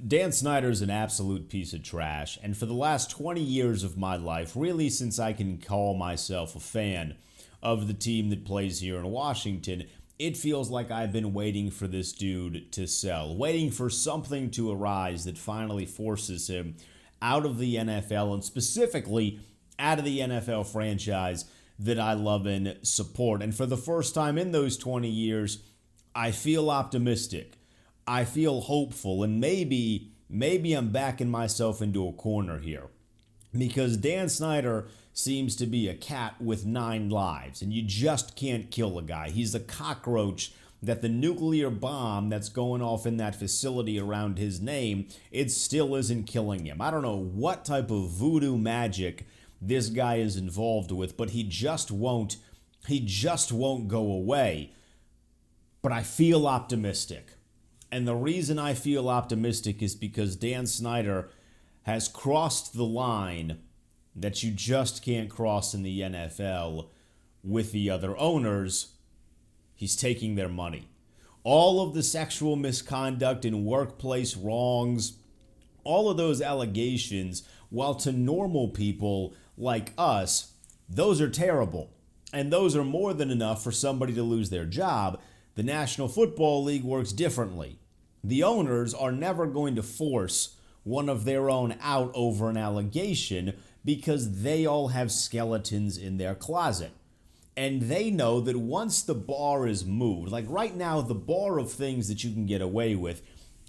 Dan Snyder's an absolute piece of trash, and for the last 20 years of my life, really since I can call myself a fan of the team that plays here in Washington, it feels like I've been waiting for this dude to sell, waiting for something to arise that finally forces him out of the NFL, and specifically out of the NFL franchise that I love and support. And for the first time in those 20 years, I feel optimistic. I feel hopeful, and maybe I'm backing myself into a corner here, because Dan Snyder seems to be a cat with 9 lives, and you just can't kill a guy. He's a cockroach that the nuclear bomb that's going off in that facility around his name, it still isn't killing him. I don't know what type of voodoo magic this guy is involved with, but he just won't go away. But I feel optimistic. And the reason I feel optimistic is because Dan Snyder has crossed the line that you just can't cross in the NFL with the other owners. He's taking their money. All of the sexual misconduct and workplace wrongs, all of those allegations, while to normal people like us, those are terrible. And those are more than enough for somebody to lose their job. The National Football League works differently. The owners are never going to force one of their own out over an allegation because they all have skeletons in their closet. And they know that once the bar is moved, like right now, the bar of things that you can get away with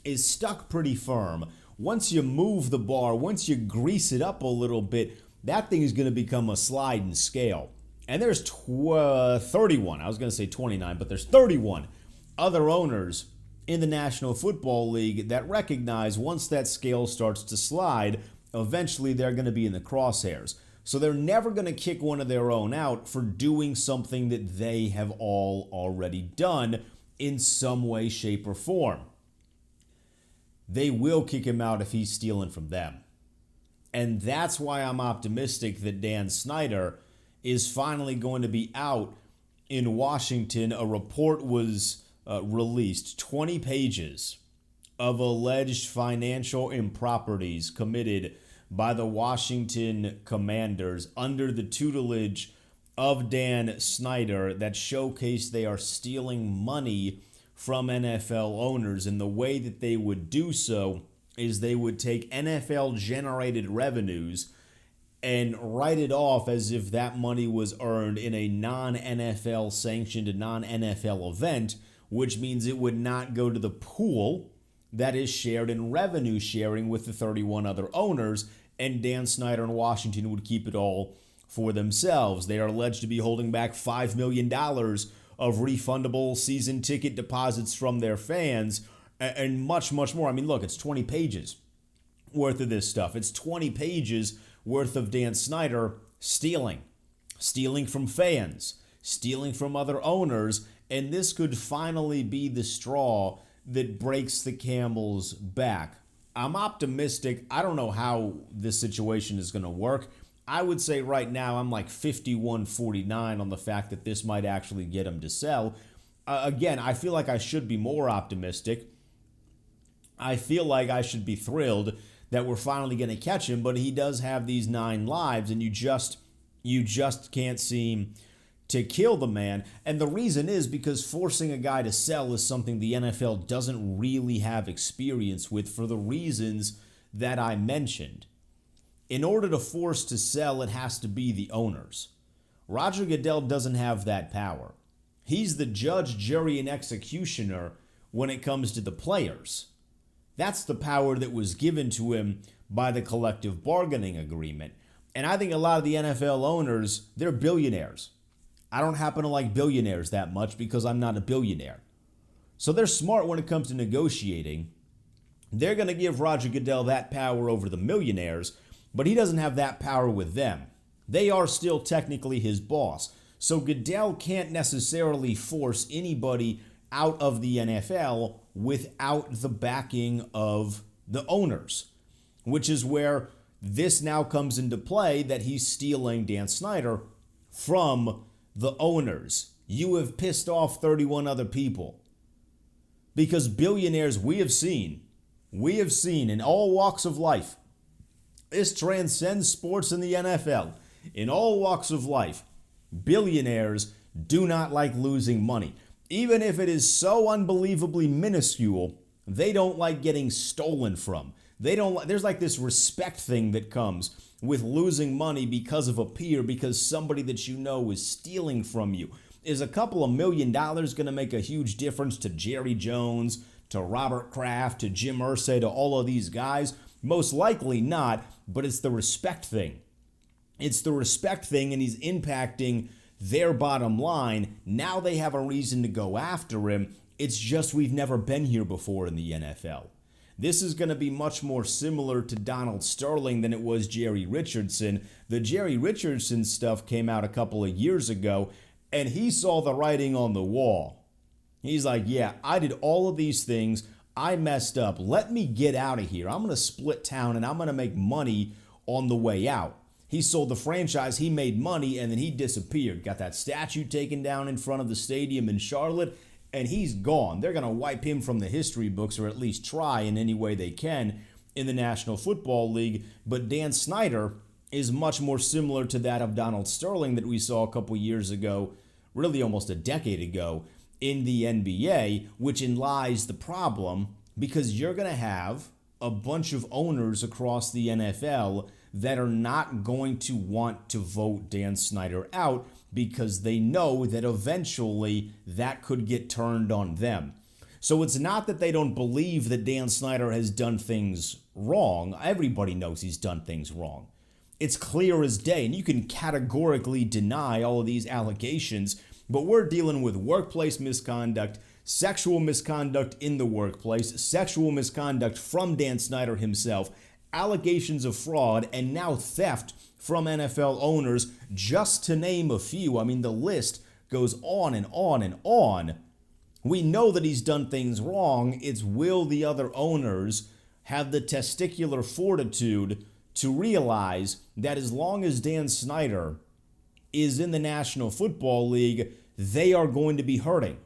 is stuck pretty firm. Once you move the bar, once you grease it up a little bit, that thing is going to become a sliding scale. And there's 31, I was going to say 29, but there's 31 other owners in the National Football League that recognize once that scale starts to slide, eventually they're going to be in the crosshairs. So they're never going to kick one of their own out for doing something that they have all already done in some way, shape, or form. They will kick him out if he's stealing from them. And that's why I'm optimistic that Dan Snyder is finally going to be out in Washington. A report was released, 20 pages of alleged financial improprieties committed by the Washington Commanders under the tutelage of Dan Snyder that showcase they are stealing money from NFL owners. And the way that they would do so is they would take NFL-generated revenues and write it off as if that money was earned in a non-NFL sanctioned, non-NFL event, which means it would not go to the pool that is shared in revenue sharing with the 31 other owners, and Dan Snyder and Washington would keep it all for themselves. They are alleged to be holding back $5 million of refundable season ticket deposits from their fans, and much, much more. I mean, look, it's 20 pages worth of this stuff. It's 20 pages worth of Dan Snyder stealing from fans, stealing from other owners, and this could finally be the straw that breaks the camel's back. I'm optimistic. I don't know how this situation is going to work. I would say right now I'm like 51-49 on the fact that this might actually get him to sell. Again, I feel like I should be more optimistic. I feel like I should be thrilled that we're finally going to catch him, but he does have these 9 lives, and you just can't seem to kill the man. And the reason is because forcing a guy to sell is something the NFL doesn't really have experience with for the reasons that I mentioned. In order to force to sell, it has to be the owners. Roger Goodell doesn't have that power. He's the judge, jury, and executioner when it comes to the players. That's the power that was given to him by the collective bargaining agreement. And I think a lot of the NFL owners, they're billionaires. I don't happen to like billionaires that much because I'm not a billionaire. So they're smart when it comes to negotiating. They're going to give Roger Goodell that power over the millionaires, but he doesn't have that power with them. They are still technically his boss. So Goodell can't necessarily force anybody out of the NFL without the backing of the owners, which is where this now comes into play, that he's stealing Dan Snyder from the owners. You have pissed off 31 other people, because billionaires, we have seen, We have seen in all walks of life, this transcends sports in the NFL. In all walks of life, billionaires do not like losing money. Even if it is so unbelievably minuscule, they don't like getting stolen from. There's like this respect thing that comes with losing money because of a peer, because somebody that you know is stealing from you. Is a couple of $1 million going to make a huge difference to Jerry Jones, to Robert Kraft, to Jim Irsay, to all of these guys? Most likely not, but it's the respect thing. It's the respect thing, and he's impacting their bottom line. Now they have a reason to go after him. It's just we've never been here before in the NFL. This is going to be much more similar to Donald Sterling than it was Jerry Richardson. The Jerry Richardson stuff came out a couple of years ago, and he saw the writing on the wall. He's like, yeah, I did all of these things. I messed up. Let me get out of here. I'm going to split town, and I'm going to make money on the way out. He sold the franchise, he made money, and then he disappeared. Got that statue taken down in front of the stadium in Charlotte, and he's gone. They're going to wipe him from the history books, or at least try in any way they can in the National Football League. But Dan Snyder is much more similar to that of Donald Sterling that we saw a couple years ago, really almost a decade ago, in the NBA, which in lies the problem, because you're going to have a bunch of owners across the NFL that are not going to want to vote Dan Snyder out because they know that eventually that could get turned on them. So it's not that they don't believe that Dan Snyder has done things wrong. Everybody knows he's done things wrong. It's clear as day, and you can categorically deny all of these allegations, but we're dealing with workplace misconduct, sexual misconduct in the workplace, sexual misconduct from Dan Snyder himself, allegations of fraud, and now theft from NFL owners, just to name a few. I mean, the list goes on and on and on. We know that he's done things wrong. It's will the other owners have the testicular fortitude to realize that as long as Dan Snyder is in the National Football League, they are going to be hurting.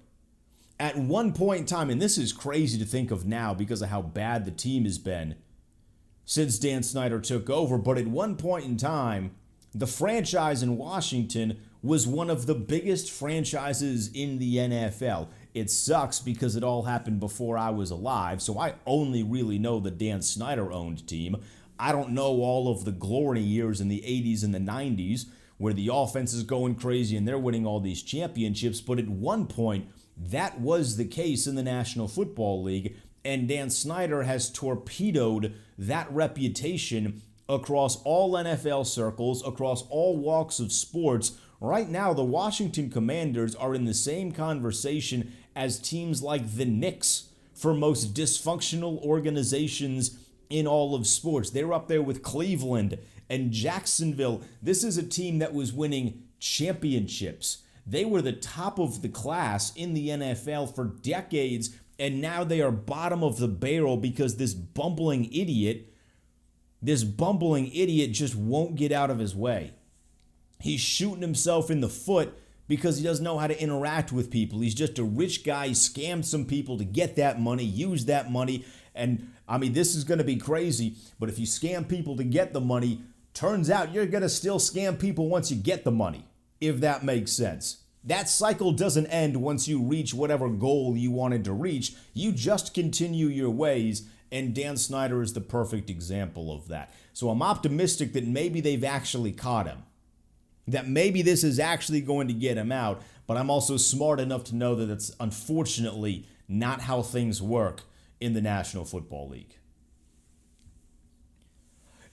At one point in time, and this is crazy to think of now because of how bad the team has been since Dan Snyder took over, but at one point in time, the franchise in Washington was one of the biggest franchises in the NFL. It sucks because it all happened before I was alive, so I only really know the Dan Snyder-owned team. I don't know all of the glory years in the 80s and the 90s where the offense is going crazy and they're winning all these championships, but at one point, that was the case in the National Football League, and Dan Snyder has torpedoed that reputation across all NFL circles, across all walks of sports. Right now, the Washington Commanders are in the same conversation as teams like the Knicks for most dysfunctional organizations in all of sports. They're up there with Cleveland and Jacksonville. This is a team that was winning championships. They were the top of the class in the NFL for decades, and now they are bottom of the barrel because this bumbling idiot just won't get out of his way. He's shooting himself in the foot because he doesn't know how to interact with people. He's just a rich guy. He scammed some people to get that money, use that money. And I mean, this is going to be crazy, but if you scam people to get the money, turns out you're going to still scam people once you get the money, if that makes sense. That cycle doesn't end once you reach whatever goal you wanted to reach. You just continue your ways, and Dan Snyder is the perfect example of that. So I'm optimistic that maybe they've actually caught him, that maybe this is actually going to get him out, but I'm also smart enough to know that it's unfortunately not how things work in the National Football League.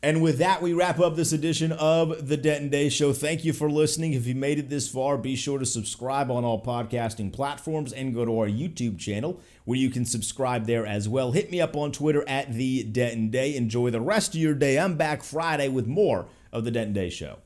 And with that, we wrap up this edition of the Denton Day Show. Thank you for listening. If you made it this far, be sure to subscribe on all podcasting platforms and go to our YouTube channel where you can subscribe there as well. Hit me up on Twitter at the Denton Day. Enjoy the rest of your day. I'm back Friday with more of the Denton Day Show.